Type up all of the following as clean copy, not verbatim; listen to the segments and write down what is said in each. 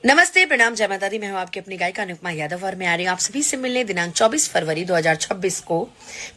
नमस्ते, प्रणाम, जय माता दी। मैं हूं आपकी अपनी गायिका अनुपमा यादव और मैं आ रही हूं आप सभी से मिलने दिनांक 24 फरवरी 2026 को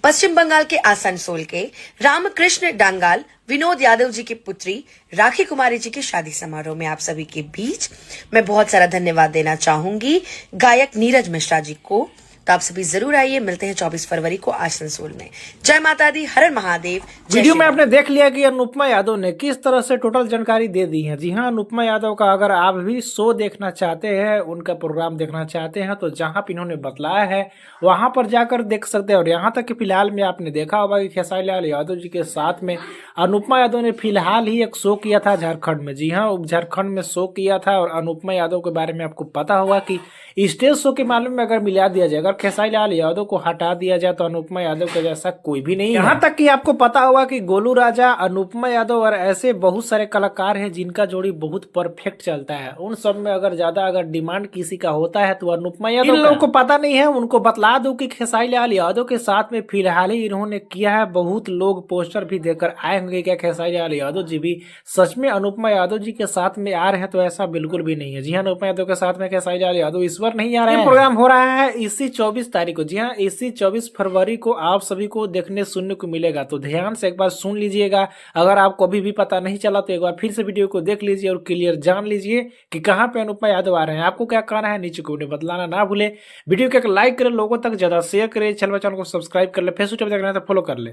पश्चिम बंगाल के आसनसोल के रामकृष्ण डांगाल विनोद यादव जी की पुत्री राखी कुमारी जी के शादी समारोह में आप सभी के बीच मैं बहुत सारा धन्यवाद देना चाहूंगी गायक नीरज मिश्रा जी को। तो आप सभी जरूर आइए, मिलते हैं 24 फरवरी को आसनसोल में। जय माता दी, हर हर महादेव। वीडियो में आपने देख लिया कि अनुपमा यादव ने किस तरह से टोटल जानकारी दे दी है। जी हाँ, अनुपमा यादव का अगर आप भी शो देखना चाहते हैं, उनका प्रोग्राम देखना चाहते हैं, तो जहां पर इन्होंने बतलाया है वहां पर जाकर देख सकते हैं। और यहाँ तक कि फिलहाल में आपने देखा होगा कि खेसारी लाल यादव जी के साथ में अनुपमा यादव ने फिलहाल ही एक शो किया था झारखंड में। जी हाँ, झारखंड में शो किया था। और अनुपमा यादव के बारे में आपको पता होगा कि स्टेज शो के मामले में अगर मिला दिया जाए, अगर खेसारी लाल यादव को हटा दिया जाए, तो अनुपमा यादव के जैसा कोई भी नहीं है। यहाँ तक कि आपको पता होगा कि गोलू राजा, अनुपमा यादव और ऐसे बहुत सारे कलाकार हैं जिनका जोड़ी बहुत परफेक्ट चलता है। उन सब में अगर डिमांड किसी का होता है तो अनुपमा यादव। इन लोगों को पता नहीं है, उनको बतला दो कि खेसारी लाल यादव के साथ में फिलहाल ही इन्होंने किया है। बहुत लोग पोस्टर भी देकर आए होंगे, क्या खेसारी लाल यादव जी भी सच में अनुपमा यादव जी के साथ में आ रहे हैं? तो ऐसा बिल्कुल भी नहीं है। जी हाँ, अनुपमा यादव के साथ में खेसारी लाल यादव इस बार नहीं आ रहे हैं। प्रोग्राम हो रहा है इसी 24 तारीख को। जी हाँ, इसी 24 फरवरी को आप सभी को देखने सुनने को मिलेगा। तो ध्यान से एक बार सुन लीजिएगा। अगर आपको अभी भी पता नहीं चला तो एक बार फिर से वीडियो को देख लीजिए और क्लियर जान लीजिए कि कहां पे अनुपमा यादव आ रहे हैं। आपको क्या कहना है नीचे कमेंट में बतलाना ना भूले। वीडियो को एक लाइक करें, लोगों तक ज्यादा शेयर करें, चैनल को सब्सक्राइब कर ले, फेसबुक पे देख रहे हैं तो फॉलो कर ले।